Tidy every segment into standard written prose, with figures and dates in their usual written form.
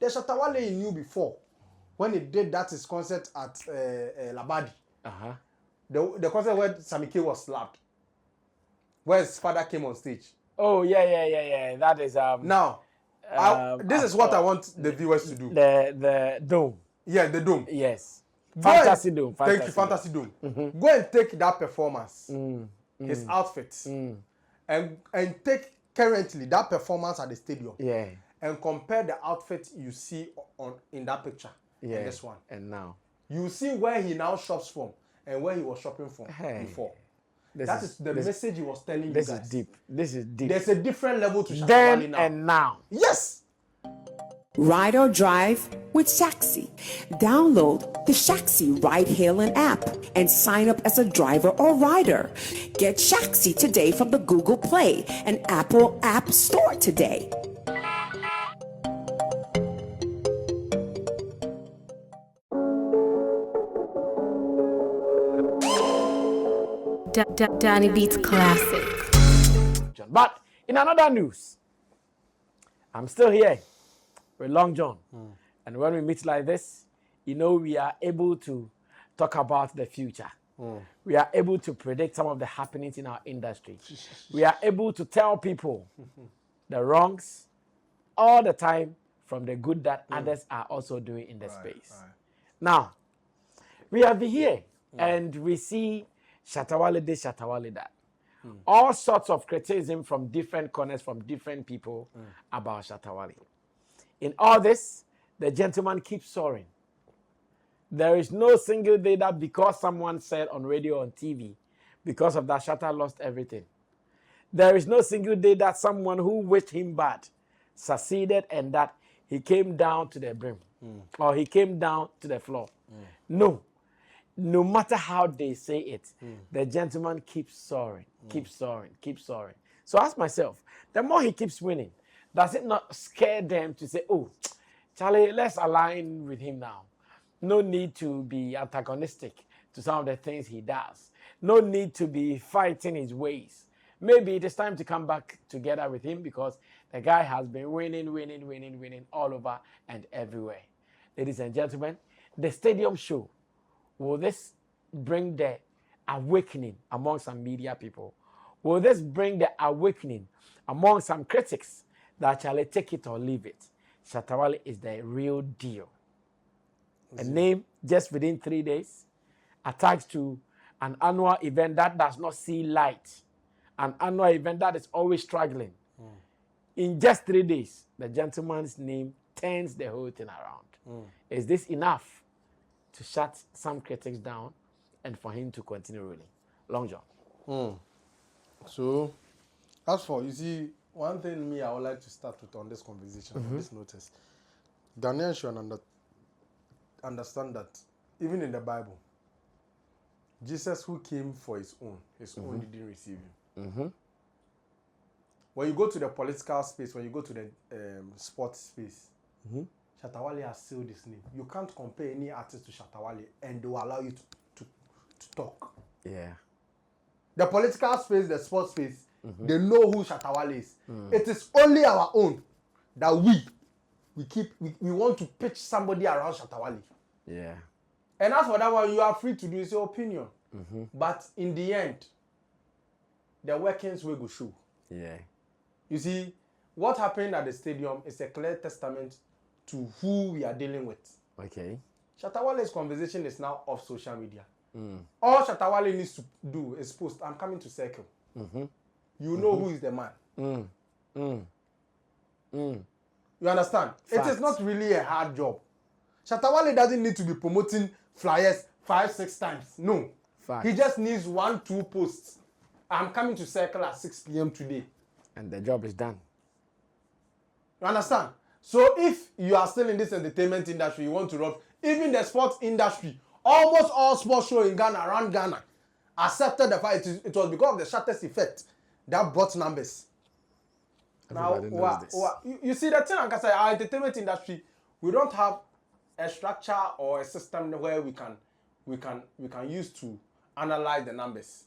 Shatta Wale he knew before when he did that his concert at Labadi. The concert where Sammy K was slapped, where his father came on stage. Oh yeah. That is Now, this is what I want the viewers to do. The dome. Yeah, the dome. Yes. Fantasy dome. Thank you, Fantasy Dome. Go and take that performance, his outfits, and take currently that performance at the stadium. Yeah. And compare the outfit you see in that picture and this one. And now you see where he now shops from and where he was shopping from before. That is the message he was telling you guys. This is deep. This is deep. There's a different level to Shatta Then Wale now. and now. Yes. Ride or drive with Shaxi. Download the Shaxi ride-hailing app and sign up as a driver or rider. Get Shaxi today from the Google Play and Apple App Store today. Danny Beats Classic. But in another news, I'm still here with Long John. And when we meet like this, you know we are able to talk about the future. We are able to predict some of the happenings in our industry. We are able to tell people the wrongs all the time from the good that others are also doing in the space. Right. Now, we have been here and we see Shatta Wale this, Shatta Wale that. All sorts of criticism from different corners, from different people about Shatta Wale. In all this, the gentleman keeps soaring. There is no single day that because someone said on radio, on TV, because of that, Shatta lost everything. There is no single day that someone who wished him bad succeeded and that he came down to the brim or he came down to the floor. No matter how they say it, the gentleman keeps soaring, keeps soaring, keeps soaring. So ask myself, the more he keeps winning, does it not scare them to say, oh, Charlie, let's align with him now. No need to be antagonistic to some of the things he does. No need to be fighting his ways. Maybe it is time to come back together with him because the guy has been winning all over and everywhere. Ladies and gentlemen, the stadium show, will this bring the awakening among some media people? Will this bring the awakening among some critics that shall take it or leave it? Shatta Wale is the real deal. A name just within 3 days, attached to an annual event that does not see light, an annual event that is always struggling. In just 3 days, the gentleman's name turns the whole thing around. Is this enough to shut some critics down and for him to continue ruling? Long John. So, as for, you see, one thing I would like to start with on this conversation, on this notice, Ghanaians should understand that even in the Bible, Jesus who came for his own didn't receive him. When you go to the political space, when you go to the sports space, Shatta Wale has sealed his name. You can't compare any artist to Shatta Wale and they will allow you to talk. Yeah. The political space, the sports space, they know who Shatta Wale is. It is only our own that we want to pitch somebody around Shatta Wale. Yeah. And as for that one, you are free to do it's your opinion. But in the end, the workings will go show. Yeah. You see, what happened at the stadium is a clear testament to who we are dealing with. Okay. Shatta Wale's conversation is now off social media. All Shatta Wale needs to do is post, I'm coming to Circle. You know who is the man. You understand? Fact. It is not really a hard job. Shatta Wale doesn't need to be promoting flyers 5-6 times. No. Fact. He just needs 1-2 posts. I'm coming to Circle at 6 p.m. today. And the job is done. You understand? So if you are still in this entertainment industry, you want to rob, even the sports industry, almost all sports shows in Ghana, around Ghana, accepted the fact it was because of the Shatta's effect that brought numbers. Everybody knows this. You see the thing, like I say, our entertainment industry, we don't have a structure or a system where we can use to analyze the numbers.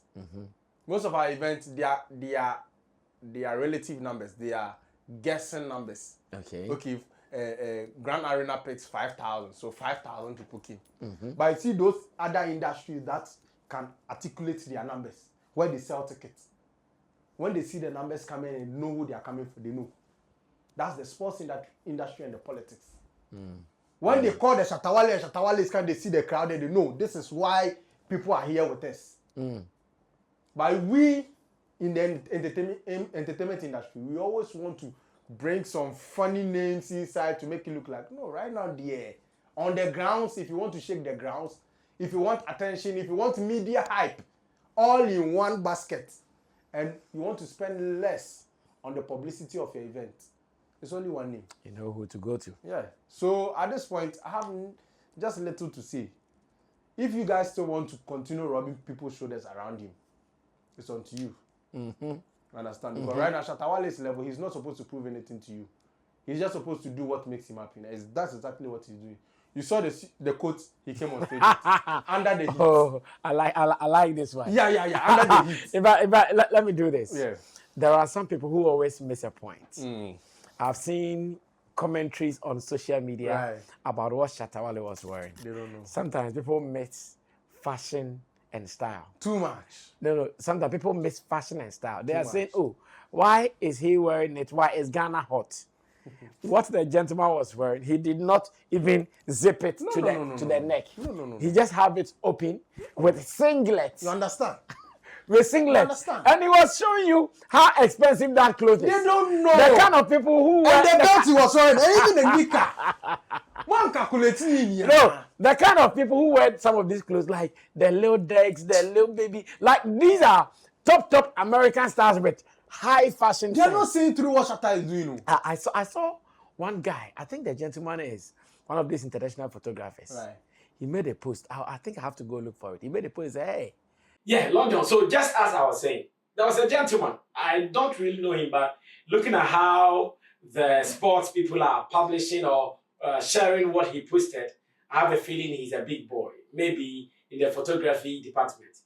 Most of our events, they are relative numbers. They are guessing numbers. Okay. Okay. Grand Arena picks 5,000, so 5,000 people came. But you see those other industries that can articulate their numbers, where they sell tickets. When they see the numbers coming and know who they are coming for, they know. That's the sports industry and the politics. When they call the Shatta Wale and Shatta Wale is kind, they see the crowd and they know this is why people are here with us. But we in the entertainment industry, we always want to bring some funny names inside to make it look like, no, right now there. On the grounds, if you want to shake the grounds, if you want attention, if you want media hype, all in one basket, and you want to spend less on the publicity of your event, it's only one name. You know who to go to. Yeah. So at this point, I have just little to say. If you guys still want to continue rubbing people's shoulders around him, it's on to you. Understand? Because right now, Shatta Wale's level, he's not supposed to prove anything to you. He's just supposed to do what makes him happy. That's exactly what he's doing. You saw the quote he came on stage with, under the heat. Oh, I like this one. Yeah, under the heat. Let me do this. Yeah. There are some people who always miss a point. I've seen commentaries on social media about what Shatta Wale was wearing. They don't know. Sometimes people miss fashion and style. Too much. No. Sometimes people miss fashion and style. They are saying, oh, why is he wearing it? Why is Ghana hot? What the gentleman was wearing, he did not even zip it to the neck. No. He just have it open with singlets. You understand? With singlets. And he was showing you how expensive that clothes is. They don't know. The kind of people who wear... And the belt he was wearing, even the knicker. One calculating. No, the kind of people who wear some of these clothes, like the little Dex, the little baby, like these are top American stars with high fashion. They're not seeing through what Shatta is doing. I saw one guy. I think the gentleman is one of these international photographers. Right. He made a post. I think I have to go look for it. He made a post. Hey. Yeah, London. So just as I was saying, there was a gentleman. I don't really know him, but looking at how the sports people are publishing or sharing what he posted, I have a feeling he's a big boy. Maybe in the photography department.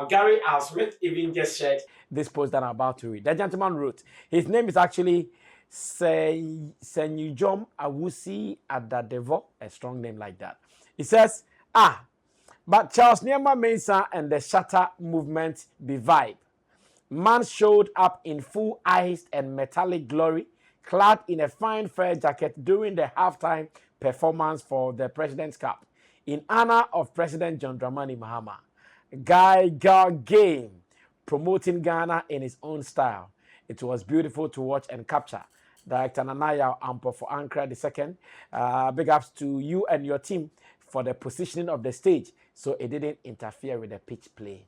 Gary Alsmith even just shared this post that I'm about to read. The gentleman wrote, his name is actually Senyujom Awusi Adadevo, a strong name like that. He says, but Charles Niema Mensah and the Shatta movement be vibe. Man showed up in full iced and metallic glory, clad in a fine fur jacket during the halftime performance for the President's Cup, in honor of President John Dramani Mahama. Guy got game, promoting Ghana in his own style. It was beautiful to watch and capture. Director Nanaya Ampo for Ankara II. Big ups to you and your team for the positioning of the stage so it didn't interfere with the pitch play.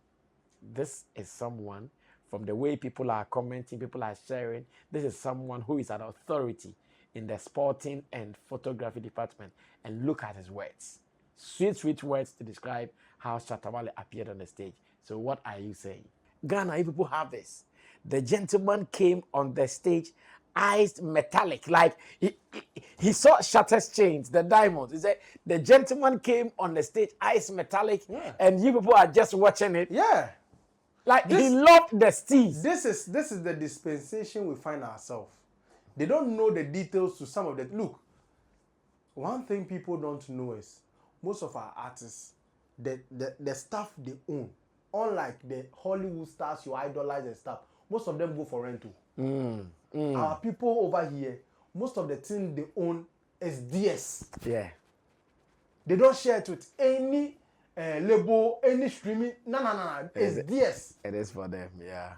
This is someone, from the way people are commenting, people are sharing, this is someone who is an authority in the sporting and photography department. And look at his words. Sweet words to describe how Shatta Wale appeared on the stage. So what are you saying? Ghana, you people have this. The gentleman came on the stage iced metallic, like he saw Shatta's chains, the diamonds. He said the gentleman came on the stage iced metallic, and you people are just watching it. Yeah. Like he loved the steez. This is the dispensation we find ourselves. They don't know the details to some of the look. One thing people don't know is most of our artists, the stuff they own, unlike the Hollywood stars you idolize and stuff, most of them go for rental. Our people over here, most of the things they own is DS. Yeah. They don't share it with any label, any streaming. No. It's DS. It is for them, yeah.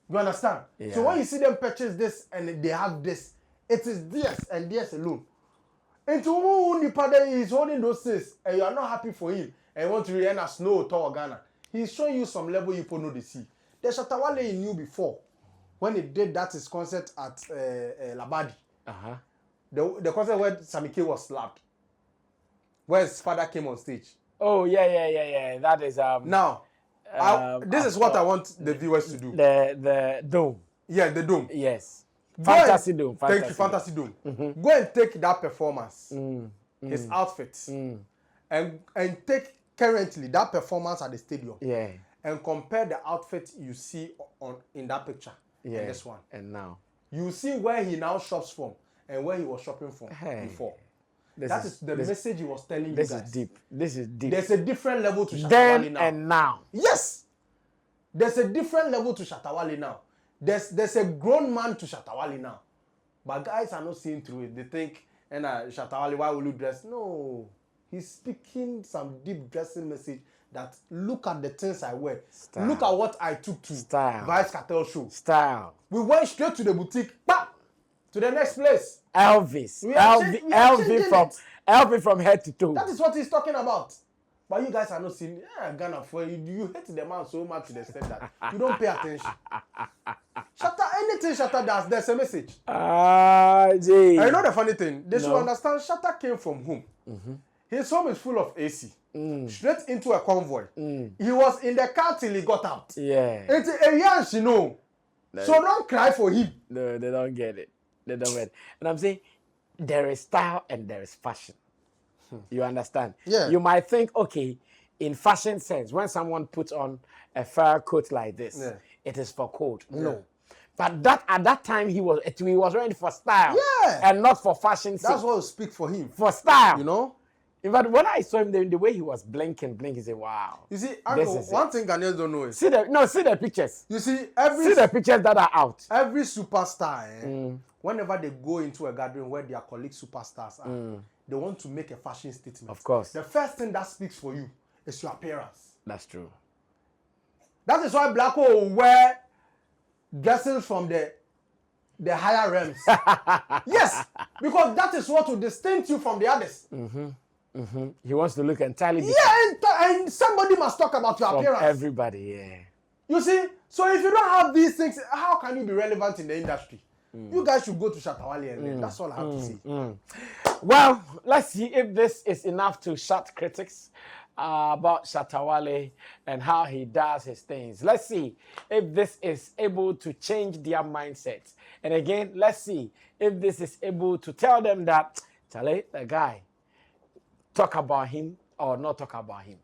You understand? Yeah. So when you see them purchase this and they have this, it is DS and DS alone. And to who is holding those things and you are not happy for him and you want to re-end a snow tour Ghana, he's showing you some level you people know the see. The Shatta Wale he knew before when he did his concert at Labadi. The concert where Sammy was slapped, where his father came on stage. Oh yeah. That is now. This is what I want the viewers to do. The dome. Yeah, the dome. Yes. Fantasy Dome. Thank you, Fantasy Dome. Go and take that performance, his outfit, and take currently that performance at the stadium. Yeah. And compare the outfit you see in that picture and this one. And now. You see where he now shops from and where he was shopping from before. This That is the message he was telling you guys. This is deep. This is deep. There's a different level to Shatta Then Wale now. and now. Yes! There's a different level to Shatta Wale now. There's a grown man to Shatta Wale now. But guys are not seeing through it. They think, Shatta Wale, why will you dress? No. He's speaking some deep dressing message that look at the things I wear. Style. Look at what I took to Vice Cartel show. Style. We went straight to the boutique. Bah! To the next place. Elvis. Elvis from head to toe. That is what he's talking about. But you guys are not seeing. Ghana, for you hate the man so much to the extent that you don't pay attention. Anything Shatta does, there's a message. Gee. And you know the funny thing? They should understand Shatta came from home. His home is full of AC. Straight into a convoy. He was in the car till he got out. Yeah. It's a young, you know. So don't cry for him. No, they don't get it. They don't get it. And I'm saying there is style and there is fashion. You understand? Yeah. You might think, okay, in fashion sense, when someone puts on a fur coat like this, it is for cold. No. But that at that time he was ready for style. Yeah. And not for fashion sake. That's what will speak for him. For style. You know? In fact, when I saw him, the way he was blinking, he said, wow. You see, one thing Ghanaians don't know is... See the pictures. You see, see the pictures that are out. Every superstar, whenever they go into a gathering where their colleague superstars are, they want to make a fashion statement. Of course. The first thing that speaks for you is your appearance. That's true. That is why Black Hole will wear dresses from the higher realms. Yes, because that is what will distinct you from the others. He wants to look entirely different. Yeah, and somebody must talk about your appearance. Everybody, yeah. You see, so if you don't have these things, how can you be relevant in the industry? You guys should go to Shatta Wale and learn. That's all I have to say. Well, let's see if this is enough to shut critics about Shatta Wale and how he does his things. Let's see if this is able to change their mindsets. And again, let's see if this is able to tell them that, Charlie, the guy, talk about him or not talk about him.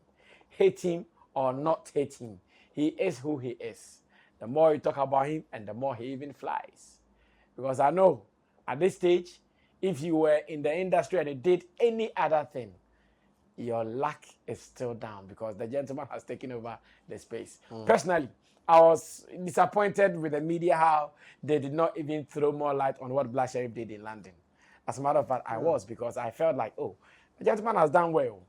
Hate him or not hate him. He is who he is. The more you talk about him and the more he even flies. Because I know at this stage, if you were in the industry and you did any other thing, your luck is still down because the gentleman has taken over the space. Personally, I was disappointed with the media how they did not even throw more light on what Black Sherif did in London. As a matter of fact, I was, because I felt like, oh, the gentleman has done well.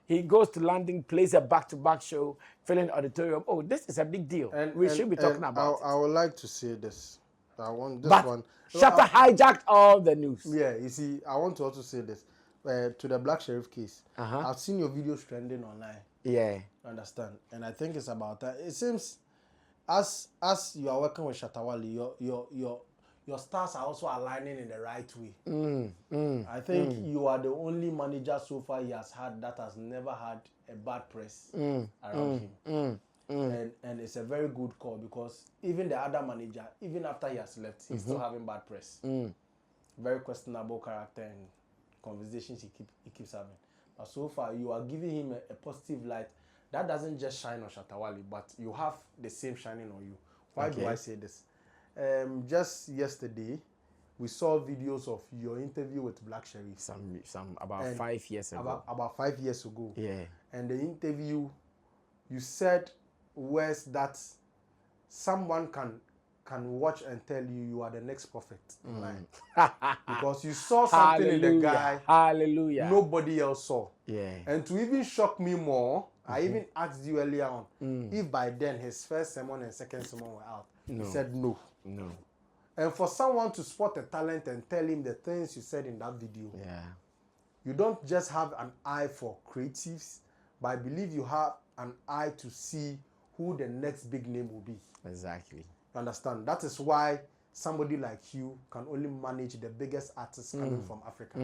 He goes to London, plays a back-to-back show, filling auditorium. Oh, this is a big deal. We should be talking about it. I would like to say this. I want this But one. Shatta hijacked all the news. Yeah, you see, I want to also say this. To the Black Sherif case, I've seen your videos trending online. Yeah. Understand? And I think it's about that. It seems as you are working with Shatta Wale, your stars are also aligning in the right way. I think you are the only manager so far he has had that has never had a bad press around him. And it's a very good call because even the other manager, even after he has left, he's still having bad press. Very questionable character and conversations he keeps having. But so far, you are giving him a positive light. That doesn't just shine on Shatta Wale, but you have the same shining on you. Why do I say this? Just yesterday, we saw videos of your interview with Black Sherif. Some about 5 years ago. About 5 years ago. Yeah. And the interview, you said words that someone can watch and tell you are the next prophet. Because you saw something in the guy. Hallelujah. Nobody else saw. Yeah. And to even shock me more, I even asked you earlier on if by then his first sermon and second sermon were out. He said no. No. And for someone to spot a talent and tell him the things you said in that video, you don't just have an eye for creatives, but I believe you have an eye to see who the next big name will be. Exactly. You understand? That is why somebody like you can only manage the biggest artists coming from Africa.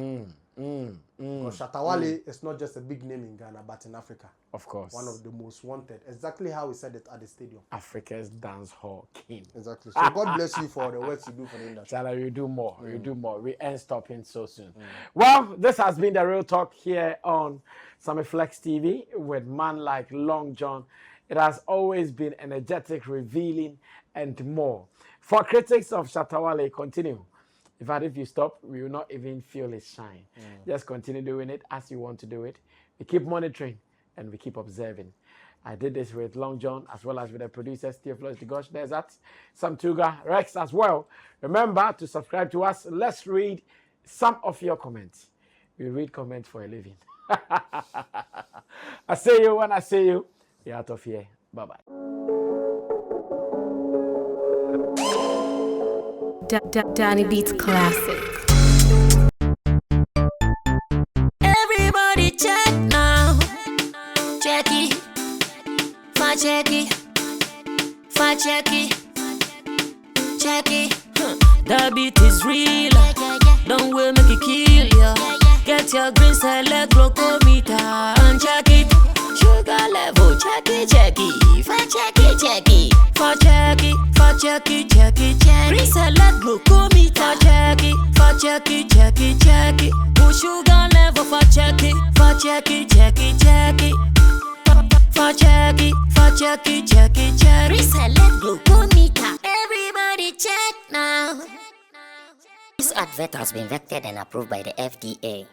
Because Shatta Wale is not just a big name in Ghana, but in Africa. Of course. One of the most wanted. Exactly how he said it at the stadium. Africa's dance hall king. Exactly. So God bless you for the work you do for the industry. Chala, you do more. You do more. We ain't stopping so soon. Well, this has been the Real Talk here on Sammy Flex TV with man like Long John. It has always been energetic, revealing, and more. For critics of Shatta Wale, continue. In fact, if you stop, we will not even feel its shine. Just continue doing it as you want to do it. We keep monitoring and we keep observing. I did this with Long John as well as with the producers, Theophilus Gosh. There's that. Samtuga, Rex as well. Remember to subscribe to us. Let's read some of your comments. We read comments for a living. I see you when I see you. We're out of here. Bye-bye. Danny Beats Classic. Everybody check now. Check it. Check it. Check it. Check it. That beat is real. Don't wait, make it kill ya. Get your green select glucometer and check it. Sugar level, check it, check it. Check it, check it. Check it, check it, check it, check it. Green select glucometer. Check it, check it, check it, check it. Put sugar level, check it, check it, check it, check it. Check it, check it, check it, check it. Reselect glucometer. Everybody check now. This advert has been vetted and approved by the FDA.